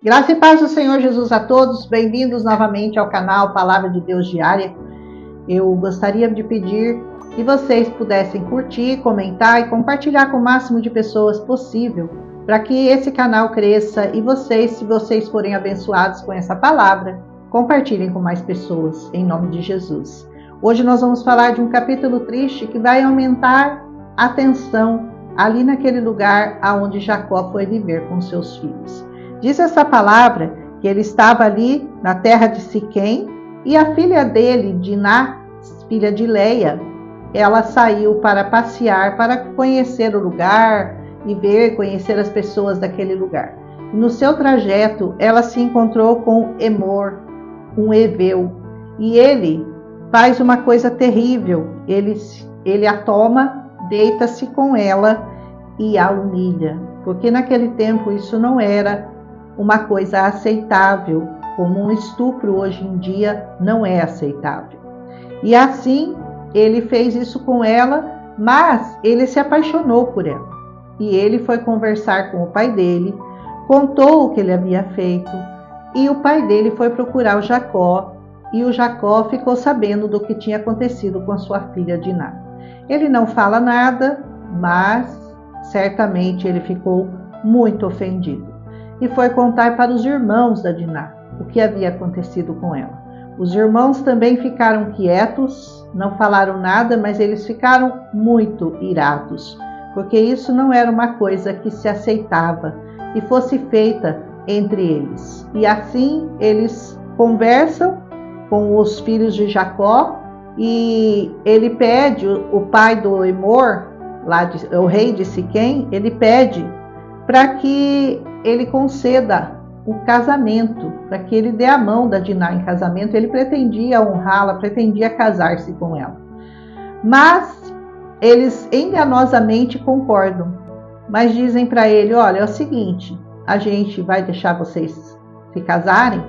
Graça e paz do Senhor Jesus a todos, bem-vindos novamente ao canal Palavra de Deus Diária. Eu gostaria de pedir que vocês pudessem curtir, comentar e compartilhar com o máximo de pessoas possível, para que esse canal cresça e vocês, se vocês forem abençoados com essa palavra, compartilhem com mais pessoas, em nome de Jesus. Hoje nós vamos falar de um capítulo triste que vai aumentar a tensão ali naquele lugar onde Jacó foi viver com seus filhos. Diz essa palavra que ele estava ali na terra de Siquém e a filha dele, Diná, filha de Leia, ela saiu para passear, para conhecer o lugar e conhecer as pessoas daquele lugar. E no seu trajeto, ela se encontrou com Emor, um heveu, e ele faz uma coisa terrível. Ele a toma, deita-se com ela e a humilha, porque naquele tempo isso não era uma coisa aceitável, como um estupro hoje em dia não é aceitável. E assim ele fez isso com ela, mas ele se apaixonou por ela. E ele foi conversar com o pai dele, contou o que ele havia feito, e o pai dele foi procurar o Jacó, e o Jacó ficou sabendo do que tinha acontecido com a sua filha Diná. Ele não fala nada, mas certamente ele ficou muito ofendido. E foi contar para os irmãos da Diná o que havia acontecido com ela. Os irmãos também ficaram quietos, não falaram nada, mas eles ficaram muito irados, porque isso não era uma coisa que se aceitava e fosse feita entre eles. E assim eles conversam com os filhos de Jacó e ele pede, o pai do Emor, o rei de Siquém, ele pede para que ele conceda o casamento, para que ele dê a mão da Diná em casamento. Ele pretendia honrá-la, pretendia casar-se com ela. Mas eles enganosamente concordam, mas dizem para ele: olha, é o seguinte, a gente vai deixar vocês se casarem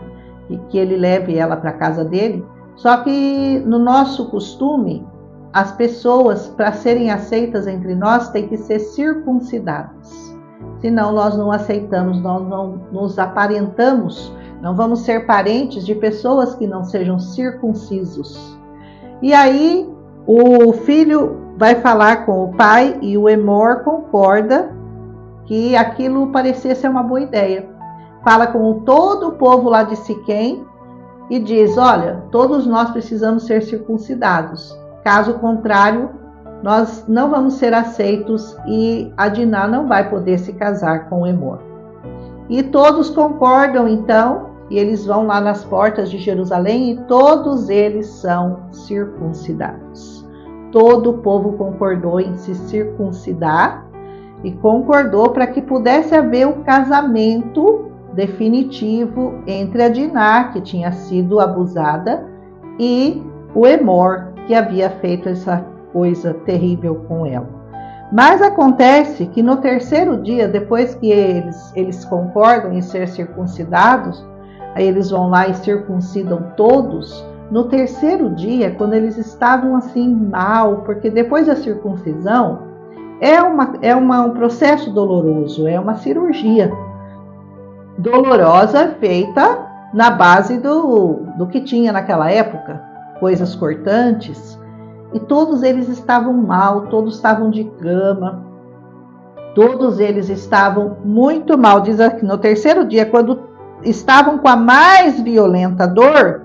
e que ele leve ela para a casa dele, só que no nosso costume, as pessoas, para serem aceitas entre nós, têm que ser circuncidadas. Senão nós não aceitamos, nós não nos aparentamos, não vamos ser parentes de pessoas que não sejam circuncisos. E aí o filho vai falar com o pai e o Emor concorda que aquilo parecia ser uma boa ideia. Fala com todo o povo lá de Siquém e diz: olha, todos nós precisamos ser circuncidados, caso contrário nós não vamos ser aceitos e a Diná não vai poder se casar com o Emor. E todos concordam então, e eles vão lá nas portas de Jerusalém e todos eles são circuncidados. Todo o povo concordou em se circuncidar e concordou para que pudesse haver o casamento definitivo entre a Diná, que tinha sido abusada, e o Emor, que havia feito essa coisa terrível com ela. Mas acontece que no terceiro dia, depois que eles concordam em ser circuncidados, aí eles vão lá e circuncidam todos. No terceiro dia, quando eles estavam assim mal, porque depois da circuncisão é um processo doloroso, é uma cirurgia dolorosa feita na base do que tinha naquela época, coisas cortantes. E todos eles estavam mal, todos estavam de cama, todos eles estavam muito mal. Diz aqui, no terceiro dia, quando estavam com a mais violenta dor,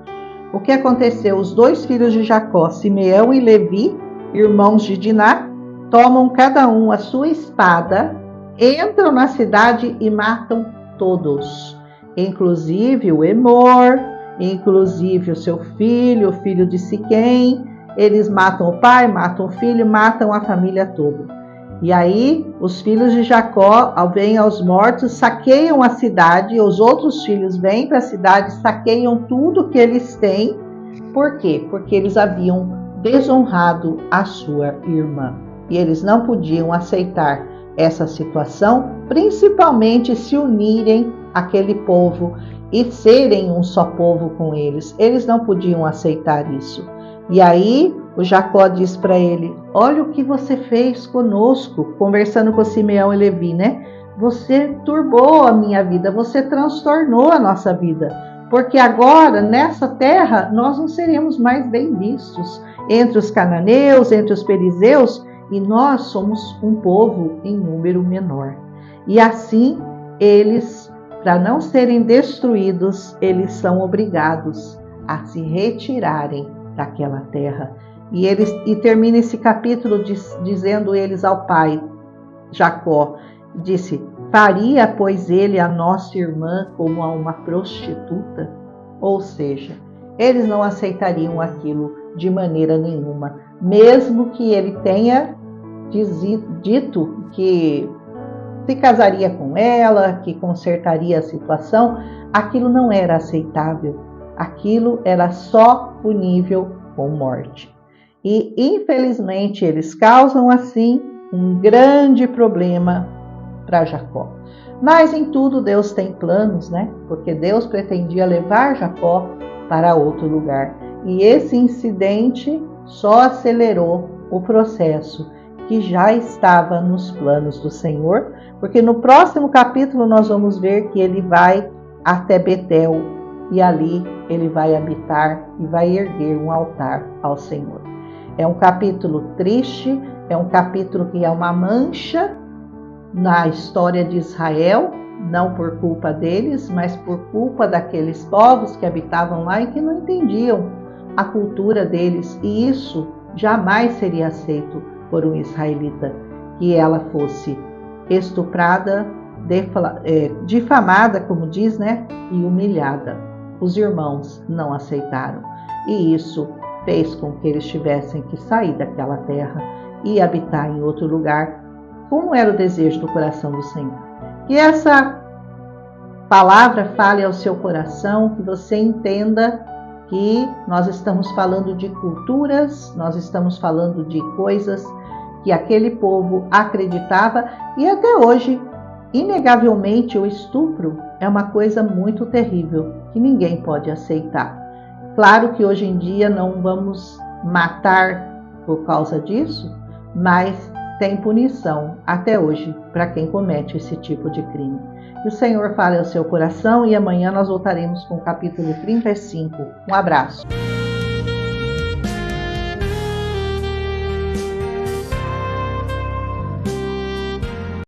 o que aconteceu? Os dois filhos de Jacó, Simeão e Levi, irmãos de Diná, tomam cada um a sua espada, entram na cidade e matam todos, inclusive o Emor, inclusive o seu filho, o filho de Siquém. Eles matam o pai, matam o filho, matam a família toda. E aí os filhos de Jacó, ao verem aos mortos, saqueiam a cidade. Os outros filhos vêm para a cidade, saqueiam tudo que eles têm. Por quê? Porque eles haviam desonrado a sua irmã. E eles não podiam aceitar essa situação, principalmente se unirem àquele povo e serem um só povo com eles. Eles não podiam aceitar isso. E aí o Jacó diz para ele: olha o que você fez conosco, conversando com Simeão e Levi, né? você turbou a minha vida, você transtornou a nossa vida, porque agora, nessa terra, nós não seremos mais bem vistos entre os cananeus, entre os perizeus, e nós somos um povo em número menor. E assim, eles, para não serem destruídos, eles são obrigados a se retirarem daquela terra. E termina esse capítulo dizendo eles ao pai, Jacó, disse: faria, pois, ele a nossa irmã como a uma prostituta? Ou seja, eles não aceitariam aquilo de maneira nenhuma, mesmo que ele tenha dito que se casaria com ela, que consertaria a situação, aquilo não era aceitável, aquilo era só punível com morte. E, infelizmente, eles causam, assim, um grande problema para Jacó. Mas em tudo Deus tem planos, né? Porque Deus pretendia levar Jacó para outro lugar. E esse incidente só acelerou o processo que já estava nos planos do Senhor, porque no próximo capítulo nós vamos ver que ele vai até Betel e ali ele vai habitar e vai erguer um altar ao Senhor. É um capítulo triste, é um capítulo que é uma mancha na história de Israel, não por culpa deles, mas por culpa daqueles povos que habitavam lá e que não entendiam a cultura deles, e isso jamais seria aceito por um israelita, que ela fosse estuprada, difamada, como diz, né, e humilhada. Os irmãos não aceitaram, e isso fez com que eles tivessem que sair daquela terra e habitar em outro lugar, como era o desejo do coração do Senhor. Que essa palavra fale ao seu coração, que você entenda que nós estamos falando de culturas, nós estamos falando de coisas que aquele povo acreditava, e até hoje, inegavelmente, o estupro é uma coisa muito terrível que ninguém pode aceitar. Claro que hoje em dia não vamos matar por causa disso, mas tem punição até hoje para quem comete esse tipo de crime. Que o Senhor fale ao seu coração, e amanhã nós voltaremos com o capítulo 35. Um abraço.